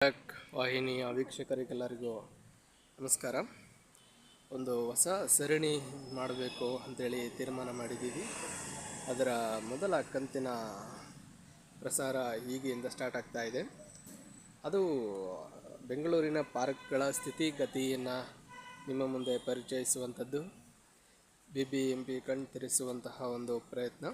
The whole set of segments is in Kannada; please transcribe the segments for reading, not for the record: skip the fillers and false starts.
ಬ್ಯಾಕ್ ವಾಹಿನಿಯ ವೀಕ್ಷಕರಿಗೆಲ್ಲರಿಗೂ ನಮಸ್ಕಾರ. ಒಂದು ಹೊಸ ಸರಣಿ ಮಾಡಬೇಕು ಅಂಥೇಳಿ ತೀರ್ಮಾನ ಮಾಡಿದ್ದೀವಿ. ಅದರ ಮೊದಲ ಕಂತಿನ ಪ್ರಸಾರ ಈಗಿಂದ ಸ್ಟಾರ್ಟ್ ಆಗ್ತಾ ಇದೆ. ಅದು ಬೆಂಗಳೂರಿನ ಪಾರ್ಕ್ಗಳ ಸ್ಥಿತಿಗತಿಯನ್ನು ನಿಮ್ಮ ಮುಂದೆ ಪರಿಚಯಿಸುವಂಥದ್ದು, BBMP ಕಣ್ತೆರೆಸುವಂತಹ ಒಂದು ಪ್ರಯತ್ನ.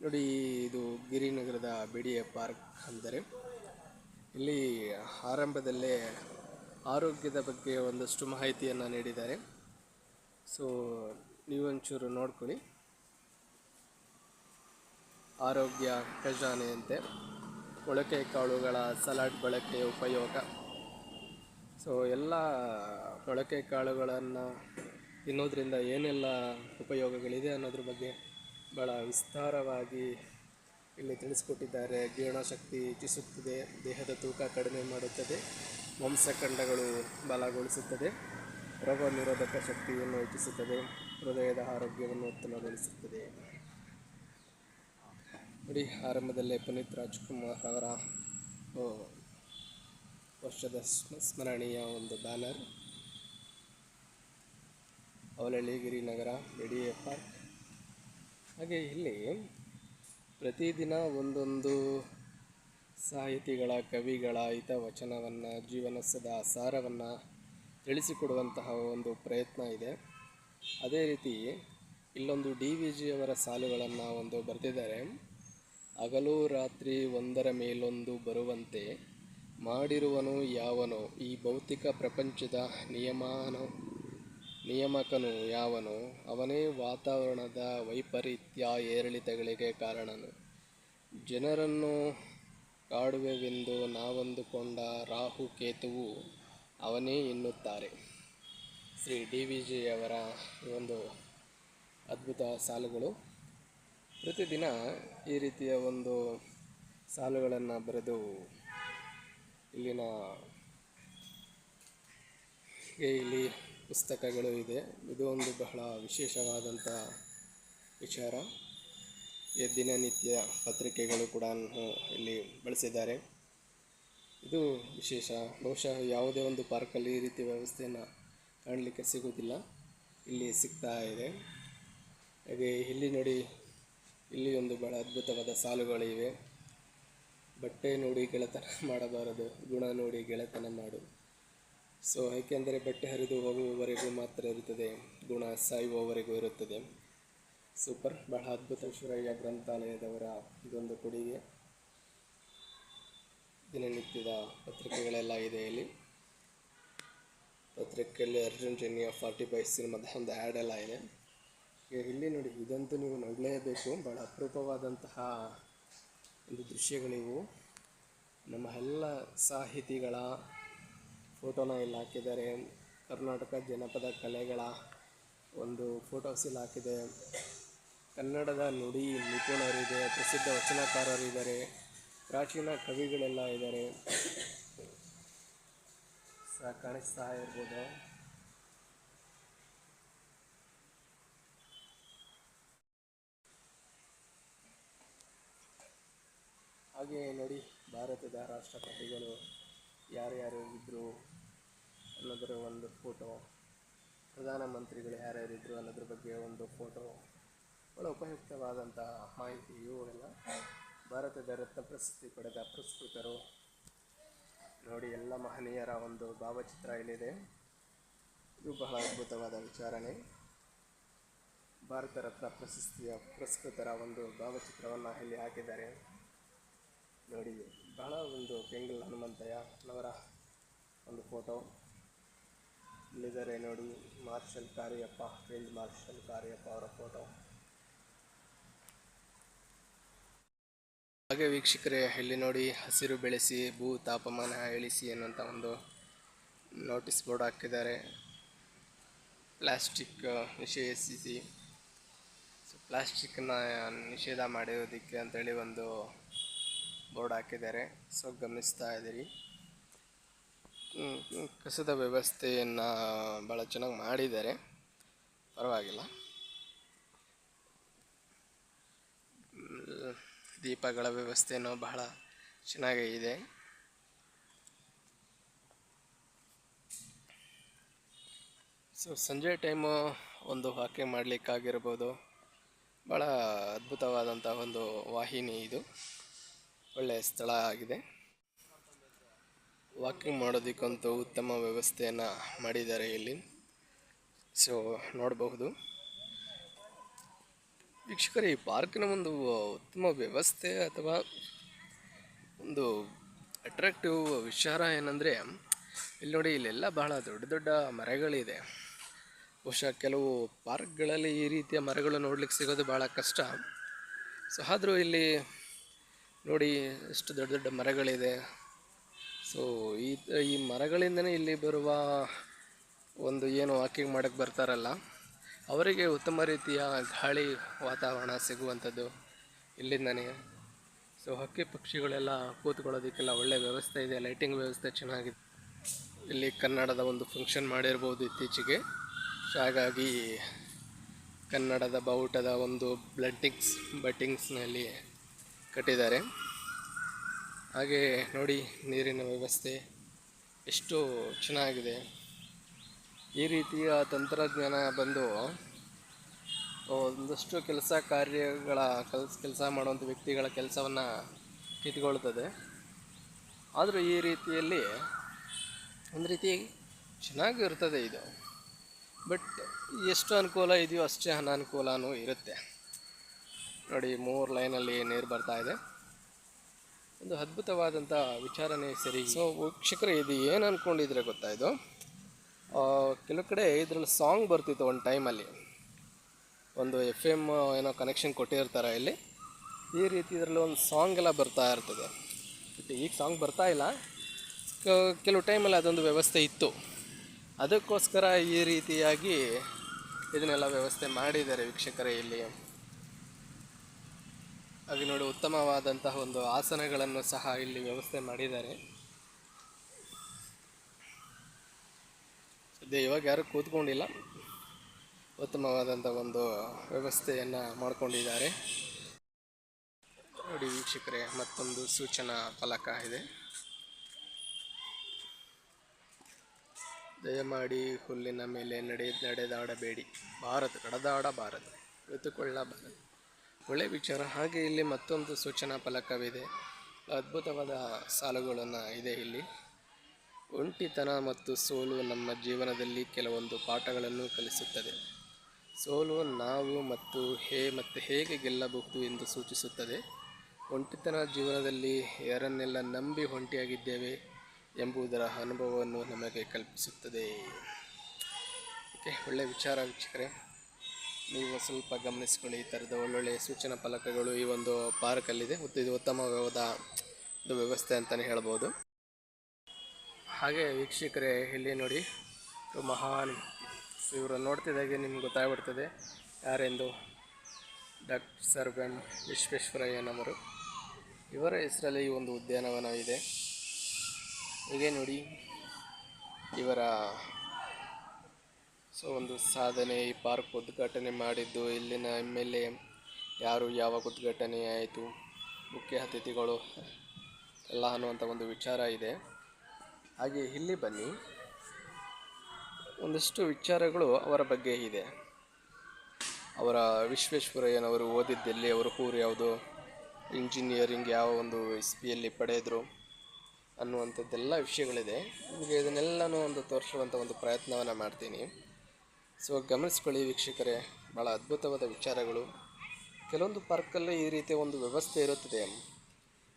ನೋಡಿ, ಇದು ಗಿರಿನಗರದ BDA ಪಾರ್ಕ್. ಅಂದರೆ ಇಲ್ಲಿ ಆರಂಭದಲ್ಲೇ ಆರೋಗ್ಯದ ಬಗ್ಗೆ ಒಂದಷ್ಟು ಮಾಹಿತಿಯನ್ನು ನೀಡಿದ್ದಾರೆ. ಸೊ ನೀವೊಂಚೂರು ನೋಡ್ಕೊಳ್ಳಿ. ಆರೋಗ್ಯ ಖಜಾನೆಯಂತೆ ಮೊಳಕೆ ಕಾಳುಗಳ ಸಲಾಡ್ ಬಳಕೆಯ ಉಪಯೋಗ. ಸೊ ಎಲ್ಲ ಮೊಳಕೆ ಕಾಳುಗಳನ್ನು ತಿನ್ನೋದ್ರಿಂದ ಏನೆಲ್ಲ ಉಪಯೋಗಗಳಿದೆ ಅನ್ನೋದ್ರ ಬಗ್ಗೆ ಭಾಳ ವಿಸ್ತಾರವಾಗಿ ಇಲ್ಲಿ ತಿಳಿಸಿಕೊಟ್ಟಿದ್ದಾರೆ. ಜೀರ್ಣಶಕ್ತಿ ಹೆಚ್ಚಿಸುತ್ತದೆ, ದೇಹದ ತೂಕ ಕಡಿಮೆ ಮಾಡುತ್ತದೆ, ಮಾಂಸಖಂಡಗಳು ಬಲಗೊಳಿಸುತ್ತದೆ, ರೋಗ ನಿರೋಧಕ ಶಕ್ತಿಯನ್ನು ಹೆಚ್ಚಿಸುತ್ತದೆ, ಹೃದಯದ ಆರೋಗ್ಯವನ್ನು ಉತ್ತಮಗೊಳಿಸುತ್ತದೆ. ನೋಡಿ, ಆರಂಭದಲ್ಲೇ ಪುನೀತ್ ರಾಜ್ಕುಮಾರ್ ಅವರ ವರ್ಷದ ಸ್ಮರಣೀಯ ಒಂದು banner. Avalahalli Girinagar BDA park. ಹಾಗೆ ಇಲ್ಲಿ ಪ್ರತಿದಿನ ಒಂದೊಂದು ಸಾಹಿತಿಗಳ, ಕವಿಗಳ ಹಿತವಚನವನ್ನು, ಜೀವನದ ಸಾರವನ್ನು ತಿಳಿಸಿಕೊಡುವಂತಹ ಒಂದು ಪ್ರಯತ್ನ ಇದೆ. ಅದೇ ರೀತಿ ಇಲ್ಲೊಂದು DVG ಅವರ ಸಾಲುಗಳನ್ನು ಒಂದು ಬರೆದಿದ್ದಾರೆ. ಹಗಲು ರಾತ್ರಿ ಒಂದರ ಮೇಲೊಂದು ಬರುವಂತೆ ಮಾಡಿರುವನು ಯಾವನೋ, ಈ ಭೌತಿಕ ಪ್ರಪಂಚದ ನಿಯಾಮಕನು ಯಾವನೋ, ಅವನೇ ವಾತಾವರಣದ ವೈಪರೀತ್ಯ ಏರಿಳಿತಗಳಿಗೆ ಕಾರಣನು. ಜನರನ್ನು ಕಾಡುವೆವೆಂದು ನಾವಂದುಕೊಂಡ ರಾಹುಕೇತುವು ಅವನೇ ಎನ್ನುತ್ತಾರೆ. ಶ್ರೀ DVG ಅವರ ಒಂದು ಅದ್ಭುತ ಸಾಲುಗಳು. ಪ್ರತಿದಿನ ಈ ರೀತಿಯ ಒಂದು ಸಾಲುಗಳನ್ನು ಬರೆದು ಇಲ್ಲಿ ಪುಸ್ತಕಗಳು ಇದೆ. ಇದು ಒಂದು ಬಹಳ ವಿಶೇಷವಾದಂಥ ವಿಚಾರ. ಈ ದಿನನಿತ್ಯ ಪತ್ರಿಕೆಗಳು ಕೂಡ ಇಲ್ಲಿ ಬಳಸಿದ್ದಾರೆ. ಇದು ವಿಶೇಷ. ಬಹುಶಃ ಯಾವುದೇ ಒಂದು ಪಾರ್ಕಲ್ಲಿ ಈ ರೀತಿಯ ವ್ಯವಸ್ಥೆಯನ್ನು ಕಾಣಲಿಕ್ಕೆ ಸಿಗೋದಿಲ್ಲ. ಇಲ್ಲಿ ಸಿಗ್ತಾ ಇದೆ. ಹಾಗೆ ಇಲ್ಲಿ ನೋಡಿ, ಇಲ್ಲಿ ಒಂದು ಬಹಳ ಅದ್ಭುತವಾದ ಸಾಲುಗಳಿವೆ. ಬಟ್ಟೆ ನೋಡಿ ಗೆಳೆತನ ಮಾಡಬಾರದು, ಗುಣ ನೋಡಿ ಗೆಳೆತನ ಮಾಡು. ಸೊ ಏಕೆಂದರೆ ಬಟ್ಟೆ ಹರಿದು ಹೋಗುವವರೆಗೂ ಮಾತ್ರ ಇರುತ್ತದೆ, ಗುಣ ಸಾಯುವವರೆಗೂ ಇರುತ್ತದೆ. ಸೂಪರ್, ಬಹಳ ಅದ್ಭುತ. ಈಶ್ವರಯ್ಯ ಗ್ರಂಥಾಲಯದವರ ಇದೊಂದು ಕೊಡುಗೆ. ದಿನನಿತ್ಯದ ಪತ್ರಿಕೆಗಳೆಲ್ಲ ಇದೆ ಇಲ್ಲಿ. ಪತ್ರಿಕೆಯಲ್ಲಿ ಅರ್ಜುನ್ ಜನ್ಯ 45 ಸಿನಿಮಾದ ಒಂದು ಆ್ಯಡ್ ಎಲ್ಲ ಇದೆ. ಇಲ್ಲಿ ನೋಡಿ, ಇದಂತೂ ನೀವು ನೋಡಲೇಬೇಕು. ಭಾಳ ಅಪರೂಪವಾದಂತಹ ಒಂದು ದೃಶ್ಯಗಳಿವು. ನಮ್ಮ ಎಲ್ಲ ಸಾಹಿತಿಗಳ ಫೋಟೋನ ಇಲ್ಲಿ ಹಾಕಿದ್ದಾರೆ. ಕರ್ನಾಟಕ ಜನಪದ ಕಲೆಗಳ ಒಂದು ಫೋಟೋಸ್ ಇಲ್ಲಿ ಹಾಕಿದೆ. ಕನ್ನಡದ ನುಡಿ ನಿಪುಣರಿದೆ, ಪ್ರಸಿದ್ಧ ವಚನಕಾರರಿದ್ದಾರೆ, ಪ್ರಾಚೀನ ಕವಿಗಳೆಲ್ಲ ಇದ್ದಾರೆ. ಕಾಣಿಸ್ತಾ ಇರ್ಬೋದು. ಹಾಗೆ ನೋಡಿ, ಭಾರತದ ರಾಷ್ಟ್ರಪತಿಗಳು ಯಾರ್ಯಾರು ಇದ್ದರು ಅನ್ನೋದರ ಒಂದು ಫೋಟೋ, ಪ್ರಧಾನಮಂತ್ರಿಗಳು ಯಾರ್ಯಾರಿದ್ದರು ಅನ್ನೋದ್ರ ಬಗ್ಗೆ ಒಂದು ಫೋಟೋ. ಭಾಳ ಉಪಯುಕ್ತವಾದಂತಹ ಮಾಹಿತಿ ಇವುಗಳೆಲ್ಲ. ಭಾರತದ ರತ್ನ ಪ್ರಶಸ್ತಿ ಪಡೆದ ಪುರಸ್ಕೃತರು ನೋಡಿ, ಎಲ್ಲ ಮಹನೀಯರ ಒಂದು ಭಾವಚಿತ್ರ ಇಲ್ಲಿದೆ. ಇದು ಬಹಳ ಅದ್ಭುತವಾದ ವಿಚಾರಣೆ. ಭಾರತ ರತ್ನ ಪ್ರಶಸ್ತಿಯ ಪುರಸ್ಕೃತರ ಒಂದು ಭಾವಚಿತ್ರವನ್ನು ಇಲ್ಲಿ ಹಾಕಿದ್ದಾರೆ. ನೋಡಿ, ಬಹಳ ಒಂದು ಕೆಂಗಲ್ ಹನುಮಂತಯ್ಯನವರ ಒಂದು ಫೋಟೋ ಇಲ್ಲಿದ್ದಾರೆ. ನೋಡಿ, marshal Cariappa, field marshal Cariappa ಅವರ ಫೋಟೋ. ಹಾಗೆ ವೀಕ್ಷಕರೇ, ಇಲ್ಲಿ ನೋಡಿ, ಹಸಿರು ಬೆಳೆಸಿ ಭೂ ತಾಪಮಾನ ಇಳಿಸಿ ಅನ್ನುವಂಥ ಒಂದು ನೋಟಿಸ್ ಬೋರ್ಡ್ ಹಾಕಿದ್ದಾರೆ. ಪ್ಲಾಸ್ಟಿಕ್ ನಿಷೇಧಿಸಿ, ಪ್ಲಾಸ್ಟಿಕ್ನ ನಿಷೇಧ ಮಾಡೋದಕ್ಕೆ ಅಂತೇಳಿ ಒಂದು ಬೋರ್ಡ್ ಹಾಕಿದ್ದಾರೆ. ಸೊ ಗಮನಿಸ್ತಾ ಇದ್ದೀರಿ. ಕಸದ ವ್ಯವಸ್ಥೆಯನ್ನು ಭಾಳ ಚೆನ್ನಾಗಿ ಮಾಡಿದ್ದಾರೆ, ಪರವಾಗಿಲ್ಲ. ದೀಪಗಳ ವ್ಯವಸ್ಥೆನೂ ಬಹಳ ಚೆನ್ನಾಗೇ ಇದೆ. ಸಂಜೆ ಟೈಮು ಒಂದು ವಾಕಿಂಗ್ ಮಾಡಲಿಕ್ಕಾಗಿರ್ಬೋದು. ಭಾಳ ಅದ್ಭುತವಾದಂಥ ಒಂದು ವಾಹಿನಿ ಇದು. ಒಳ್ಳೆಯ ಸ್ಥಳ ಆಗಿದೆ. ವಾಕಿಂಗ್ ಮಾಡೋದಕ್ಕಂತೂ ಉತ್ತಮ ವ್ಯವಸ್ಥೆಯನ್ನು ಮಾಡಿದ್ದಾರೆ ಇಲ್ಲಿ. ಸೊ ನೋಡಬಹುದು ವೀಕ್ಷಕರೇ, ಈ ಪಾರ್ಕಿನ ಒಂದು ಉತ್ತಮ ವ್ಯವಸ್ಥೆ ಅಥವಾ ಒಂದು ಅಟ್ರಾಕ್ಟಿವ್ ವಿಚಾರ ಏನಂದರೆ, ಇಲ್ಲಿ ನೋಡಿ, ಇಲ್ಲೆಲ್ಲ ಬಹಳ ದೊಡ್ಡ ದೊಡ್ಡ ಮರಗಳಿದೆ. ಬಹುಶಃ ಕೆಲವು ಪಾರ್ಕ್ಗಳಲ್ಲಿ ಈ ರೀತಿಯ ಮರಗಳು ನೋಡ್ಲಿಕ್ಕೆ ಸಿಗೋದು ಭಾಳ ಕಷ್ಟ. ಸೊ ಆದರೂ ಇಲ್ಲಿ ನೋಡಿ ಎಷ್ಟು ದೊಡ್ಡ ದೊಡ್ಡ ಮರಗಳಿದೆ. ಸೊ ಈ ಮರಗಳಿಂದನೇ ಇಲ್ಲಿ ಬರುವ ಒಂದು ಏನು ವಾಕಿಂಗ್ ಮಾಡೋಕ್ಕೆ ಬರ್ತಾರಲ್ಲ, ಅವರಿಗೆ ಉತ್ತಮ ರೀತಿಯ ಗಾಳಿ ವಾತಾವರಣ ಸಿಗುವಂಥದ್ದು ಇಲ್ಲಿಂದನೇ. ಸೊ ಹಕ್ಕಿ ಪಕ್ಷಿಗಳೆಲ್ಲ ಕೂತ್ಕೊಳ್ಳೋದಕ್ಕೆಲ್ಲ ಒಳ್ಳೆಯ ವ್ಯವಸ್ಥೆ ಇದೆ. ಲೈಟಿಂಗ್ ವ್ಯವಸ್ಥೆ ಚೆನ್ನಾಗಿದೆ. ಇಲ್ಲಿ ಕನ್ನಡದ ಒಂದು ಫಂಕ್ಷನ್ ಮಾಡಿರ್ಬೋದು ಇತ್ತೀಚೆಗೆ. ಸೊ ಹಾಗಾಗಿ ಕನ್ನಡದ ಬಾವುಟದ ಒಂದು ಬಟ್ಟಿಂಗ್ಸ್ನಲ್ಲಿ ಕಟ್ಟಿದ್ದಾರೆ. ಹಾಗೆ ನೋಡಿ, ನೀರಿನ ವ್ಯವಸ್ಥೆ ಎಷ್ಟು ಚೆನ್ನಾಗಿದೆ. ಈ ರೀತಿಯ ತಂತ್ರಜ್ಞಾನ ಬಂದು ಒಂದಷ್ಟು ಕೆಲಸ ಮಾಡುವಂಥ ವ್ಯಕ್ತಿಗಳ ಕೆಲಸವನ್ನು ಕಿತ್ಕೊಳ್ತದೆ. ಆದರೂ ಈ ರೀತಿಯಲ್ಲಿ ಒಂದು ರೀತಿ ಚೆನ್ನಾಗಿರ್ತದೆ ಇದು. ಬಟ್ ಎಷ್ಟು ಅನುಕೂಲ ಇದೆಯೋ ಅಷ್ಟೇ ಅನಾನುಕೂಲನೂ ಇರುತ್ತೆ. ನೋಡಿ, 3 ಲೈನಲ್ಲಿ ನೀರು ಬರ್ತಾ ಇದೆ. ಒಂದು ಅದ್ಭುತವಾದಂಥ ವಿಚಾರನೆ ಸರಿ. ಸೊ ವೀಕ್ಷಕರೇ, ಇದು ಏನು ಅಂದ್ಕೊಂಡಿದ್ರೆ ಗೊತ್ತಾ, ಇದು ಕೆಲವು ಕಡೆ ಇದರಲ್ಲಿ ಸಾಂಗ್ ಬರ್ತಿತ್ತು ಒಂದು ಟೈಮಲ್ಲಿ. ಒಂದು FM ಏನೋ ಕನೆಕ್ಷನ್ ಕೊಟ್ಟಿರ್ತಾರೆ ಇಲ್ಲಿ. ಈ ರೀತಿ ಇದರಲ್ಲಿ ಒಂದು ಸಾಂಗ್ ಎಲ್ಲ ಬರ್ತಾ ಇರ್ತದೆ. ಬಟ್ ಈಗ ಸಾಂಗ್ ಬರ್ತಾ ಇಲ್ಲ. ಕೆಲವು ಟೈಮಲ್ಲಿ ಅದೊಂದು ವ್ಯವಸ್ಥೆ ಇತ್ತು. ಅದಕ್ಕೋಸ್ಕರ ಈ ರೀತಿಯಾಗಿ ಇದನ್ನೆಲ್ಲ ವ್ಯವಸ್ಥೆ ಮಾಡಿದ್ದಾರೆ ವೀಕ್ಷಕರೇ ಇಲ್ಲಿ. ಹಾಗೆ ನೋಡಿ, ಉತ್ತಮವಾದಂತಹ ಒಂದು ಆಸನಗಳನ್ನು ಸಹ ಇಲ್ಲಿ ವ್ಯವಸ್ಥೆ ಮಾಡಿದ್ದಾರೆ. ಸದ್ಯ ಇವಾಗ ಯಾರು ಕೂತ್ಕೊಂಡಿಲ್ಲ, ಉತ್ತಮವಾದಂಥ ಒಂದು ವ್ಯವಸ್ಥೆಯನ್ನು ಮಾಡಿಕೊಂಡಿದ್ದಾರೆ. ನೋಡಿ ವೀಕ್ಷಕರೇ, ಮತ್ತೊಂದು ಸೂಚನಾ ಫಲಕ ಇದೆ. ದಯಮಾಡಿ ಹುಲ್ಲಿನ ಮೇಲೆ ನಡೆದಾಡಬೇಡಿ, ಕಡದಾಡಬಾರದು, ಕುಳಿತುಕೊಳ್ಳಬಾರದು. ಒಳ್ಳೆಯ ವಿಚಾರ. ಹಾಗೆ ಇಲ್ಲಿ ಮತ್ತೊಂದು ಸೂಚನಾ ಫಲಕವಿದೆ. ಅದ್ಭುತವಾದ ಸಾಲುಗಳನ್ನು ಇದೆ ಇಲ್ಲಿ. ಒಂಟಿತನ ಮತ್ತು ಸೋಲು ನಮ್ಮ ಜೀವನದಲ್ಲಿ ಕೆಲವೊಂದು ಪಾಠಗಳನ್ನು ಕಲಿಸುತ್ತದೆ. ಸೋಲು ನಾವು ಮತ್ತೆ ಹೇಗೆ ಗೆಲ್ಲಬಹುದು ಎಂದು ಸೂಚಿಸುತ್ತದೆ. ಒಂಟಿತನ ಜೀವನದಲ್ಲಿ ಯಾರನ್ನೆಲ್ಲ ನಂಬಿ ಒಂಟಿಯಾಗಿದ್ದೇವೆ ಎಂಬುದರ ಅನುಭವವನ್ನು ನಮಗೆ ಕಲ್ಪಿಸುತ್ತದೆ. ಓಕೆ, ಒಳ್ಳೆಯ ವಿಚಾರ ವೀಕ್ಷಕರೇ. ನೀವು ಸ್ವಲ್ಪ ಗಮನಿಸ್ಕೊಳ್ಳಿ. ಈ ಥರದ ಒಳ್ಳೊಳ್ಳೆಯ ಸೂಚನಾ ಫಲಕಗಳು ಈ ಒಂದು ಪಾರ್ಕಲ್ಲಿದೆ. ಇದು ಉತ್ತಮವಾದ ಒಂದು ವ್ಯವಸ್ಥೆ ಅಂತಲೇ ಹೇಳ್ಬೋದು. ಹಾಗೆ ವೀಕ್ಷಕರೇ, ಇಲ್ಲಿ ನೋಡಿ, ಮಹಾನ್ ಇವರು ನೋಡ್ತಿದ್ದಾಗೆ ನಿಮ್ಗೆ ಗೊತ್ತಾಗ್ಬಿಡ್ತದೆ ಯಾರೆಂದು. ಡಾಕ್ಟರ್ ಸರ್ ಎಂ ವಿಶ್ವೇಶ್ವರಯ್ಯನವರು. ಇವರ ಹೆಸರಲ್ಲಿ ಈ ಒಂದು ಉದ್ಯಾನವನ ಇದೆ. ಹೀಗೆ ನೋಡಿ, ಇವರ ಒಂದು ಸಾಧನೆ, ಈ ಪಾರ್ಕ್ ಉದ್ಘಾಟನೆ ಮಾಡಿದ್ದು, ಇಲ್ಲಿನ MLA ಯಾರು, ಯಾವಾಗ ಉದ್ಘಾಟನೆ ಆಯಿತು, ಮುಖ್ಯ ಅತಿಥಿಗಳು ಎಲ್ಲ ಅನ್ನುವಂಥ ಒಂದು ವಿಚಾರ ಇದೆ. ಹಾಗೆ ಇಲ್ಲಿ ಬನ್ನಿ, ಒಂದಷ್ಟು ವಿಚಾರಗಳು ಅವರ ಬಗ್ಗೆ ಇದೆ. ಅವರ ವಿಶ್ವೇಶ್ವರಯ್ಯನವರು ಓದಿದ್ದೆಲ್ಲಿ, ಅವರ ಊರು ಯಾವುದು, ಇಂಜಿನಿಯರಿಂಗ್ ಯಾವ ಒಂದು ಇಸ್ವಿಯಲ್ಲಿ ಪಡೆದರು ಅನ್ನುವಂಥದ್ದೆಲ್ಲ ವಿಷಯಗಳಿದೆ. ನಿಮಗೆ ಇದನ್ನೆಲ್ಲನೂ ಒಂದು ತೋರಿಸುವಂಥ ಒಂದು ಪ್ರಯತ್ನವನ್ನು ಮಾಡ್ತೀನಿ. ಸೊ ಗಮನಿಸ್ಕೊಳ್ಳಿ ವೀಕ್ಷಕರೇ, ಭಾಳ ಅದ್ಭುತವಾದ ವಿಚಾರಗಳು. ಕೆಲವೊಂದು ಪಾರ್ಕಲ್ಲಿ ಈ ರೀತಿಯ ಒಂದು ವ್ಯವಸ್ಥೆ ಇರುತ್ತದೆ.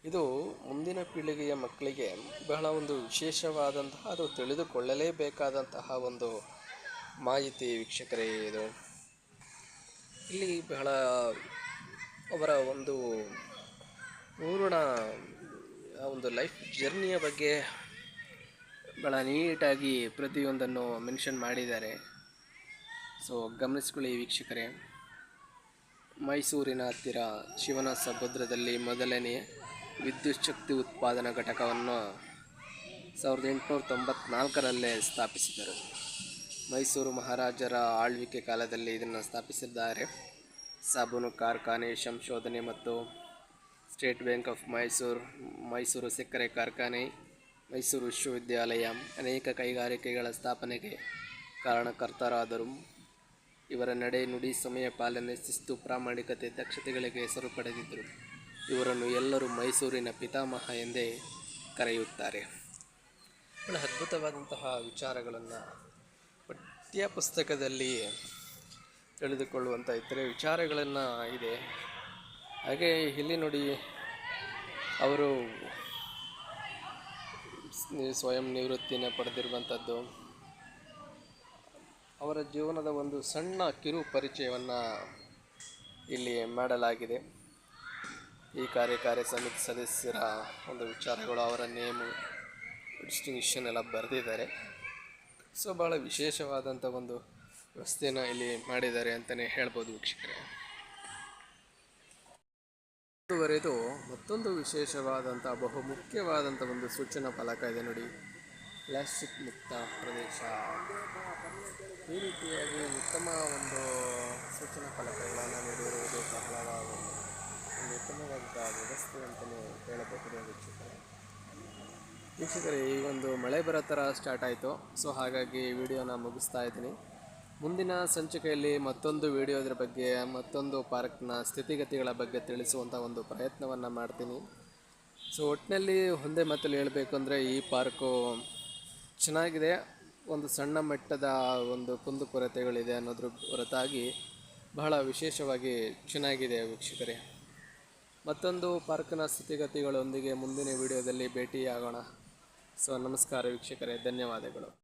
ಇದು ಮುಂದಿನ ಪೀಳಿಗೆಯ ಮಕ್ಕಳಿಗೆ ಬಹಳ ಒಂದು ವಿಶೇಷವಾದಂತಹ, ಅದು ತಿಳಿದುಕೊಳ್ಳಲೇಬೇಕಾದಂತಹ ಒಂದು ಮಾಹಿತಿ ವೀಕ್ಷಕರೇ ಇದು. ಇಲ್ಲಿ ಬಹಳ ಅವರ ಒಂದು ಪೂರ್ಣ ಒಂದು ಲೈಫ್ ಜರ್ನಿಯ ಬಗ್ಗೆ ಭಾಳ ನೀಟಾಗಿ ಪ್ರತಿಯೊಂದನ್ನು ಮೆನ್ಷನ್ ಮಾಡಿದ್ದಾರೆ. ಸೊ ಗಮನಿಸ್ಕೊಳ್ಳಿ ವೀಕ್ಷಕರೇ. ಮೈಸೂರಿನ ಹತ್ತಿರ ಶಿವನ ಸಮುದ್ರದಲ್ಲಿ ಮೊದಲನೇ ವಿದ್ಯುತ್ ಶಕ್ತಿ ಉತ್ಪಾದನಾ ಘಟಕವನ್ನು 1894ರಲ್ಲೇ ಸ್ಥಾಪಿಸಿದರು. ಮೈಸೂರು ಮಹಾರಾಜರ ಆಳ್ವಿಕೆ ಕಾಲದಲ್ಲಿ ಇದನ್ನು ಸ್ಥಾಪಿಸಿದ್ದಾರೆ. ಸಾಬೂನು ಕಾರ್ಖಾನೆ, ಸಂಶೋಧನೆ ಮತ್ತು ಸ್ಟೇಟ್ ಬ್ಯಾಂಕ್ ಆಫ್ ಮೈಸೂರು ಸಕ್ಕರೆ ಕಾರ್ಖಾನೆ, ಮೈಸೂರು ವಿಶ್ವವಿದ್ಯಾಲಯ, ಅನೇಕ ಕೈಗಾರಿಕೆಗಳ ಸ್ಥಾಪನೆಗೆ ಕಾರಣಕರ್ತರಾದರು. ಇವರ ನಡೆ ನುಡಿ, ಸಮಯ ಪಾಲನೆ, ಶಿಸ್ತು, ಪ್ರಾಮಾಣಿಕತೆ, ದಕ್ಷತೆಗಳಿಗೆ ಹೆಸರು ಪಡೆದಿದ್ದರು. ಇವರನ್ನು ಎಲ್ಲರೂ ಮೈಸೂರಿನ ಪಿತಾಮಹ ಎಂದೇ ಕರೆಯುತ್ತಾರೆ. ಬಹಳ ಅದ್ಭುತವಾದಂತಹ ವಿಚಾರಗಳನ್ನು ಪಠ್ಯಪುಸ್ತಕದಲ್ಲಿ ತಿಳಿದುಕೊಳ್ಳುವಂಥ ಇತರೆ ವಿಚಾರಗಳನ್ನು ಇದೆ. ಹಾಗೆ ಇಲ್ಲಿ ನೋಡಿ, ಅವರು ಸ್ವಯಂ ನಿವೃತ್ತಿನ ಪಡೆದಿರುವಂಥದ್ದು. ಅವರ ಜೀವನದ ಒಂದು ಸಣ್ಣ ಕಿರು ಪರಿಚಯವನ್ನು ಇಲ್ಲಿ ಮಾಡಲಾಗಿದೆ. ಈ ಕಾರ್ಯಕಾರಿ ಸಮಿತಿ ಸದಸ್ಯರ ಒಂದು ವಿಚಾರಗಳು, ಅವರ ನೇಮು, ಡಿಸ್ಟಿಂಕ್ಷನ್ ಎಲ್ಲ ಬರೆದಿದ್ದಾರೆ. ಸೊ ಭಾಳ ವಿಶೇಷವಾದಂಥ ಒಂದು ವ್ಯವಸ್ಥೆಯನ್ನು ಇಲ್ಲಿ ಮಾಡಿದ್ದಾರೆ ಅಂತಲೇ ಹೇಳ್ಬೋದು ವೀಕ್ಷಕರೇ. ಮುಂದುವರೆದು ಮತ್ತೊಂದು ವಿಶೇಷವಾದಂಥ ಬಹುಮುಖ್ಯವಾದಂಥ ಒಂದು ಸೂಚನಾ ಫಲಕ ಇದೆ ನೋಡಿ, ಪ್ಲಾಸ್ಟಿಕ್ ಮುಕ್ತ ಪ್ರದೇಶ. ಈ ರೀತಿಯಾಗಿ ಉತ್ತಮ ಒಂದು ಸೂಚನಾ ಫಲಕಗಳನ್ನು ನೀಡಿರುವುದು ಬಹಳ ಒಂದು ಉತ್ತಮವಾದ ವ್ಯವಸ್ಥೆ ಅಂತಲೇ ಹೇಳಬಹುದು ವೀಕ್ಷಕರೇ. ಈ ಒಂದು ಮಳೆ ಬರೋ ಥರ ಸ್ಟಾರ್ಟ್ ಆಯಿತು. ಸೊ ಹಾಗಾಗಿ ವಿಡಿಯೋನ ಮುಗಿಸ್ತಾ ಇದ್ದೀನಿ. ಮುಂದಿನ ಸಂಚಿಕೆಯಲ್ಲಿ ಮತ್ತೊಂದು ವಿಡಿಯೋದ್ರ ಬಗ್ಗೆ, ಮತ್ತೊಂದು ಪಾರ್ಕ್ನ ಸ್ಥಿತಿಗತಿಗಳ ಬಗ್ಗೆ ತಿಳಿಸುವಂಥ ಒಂದು ಪ್ರಯತ್ನವನ್ನು ಮಾಡ್ತೀನಿ. ಸೊ ಒಟ್ಟಿನಲ್ಲಿ ಒಂದೇ ಮಾತಲ್ಲಿ ಹೇಳಬೇಕು ಅಂದರೆ, ಈ ಪಾರ್ಕು ಚೆನ್ನಾಗಿದೆ. ಒಂದು ಸಣ್ಣ ಮಟ್ಟದ ಒಂದು ಕುಂದುಕೊರತೆಗಳಿದೆ ಅನ್ನೋದ್ರ ಹೊರತಾಗಿ ಬಹಳ ವಿಶೇಷವಾಗಿ ಚೆನ್ನಾಗಿದೆ ವೀಕ್ಷಕರೇ. ಮತ್ತೊಂದು ಪಾರ್ಕ್ನ ಸ್ಥಿತಿಗತಿಗಳೊಂದಿಗೆ ಮುಂದಿನ ವಿಡಿಯೋದಲ್ಲಿ ಭೇಟಿಯಾಗೋಣ. ಸೊ ನಮಸ್ಕಾರ ವೀಕ್ಷಕರೇ, ಧನ್ಯವಾದಗಳು.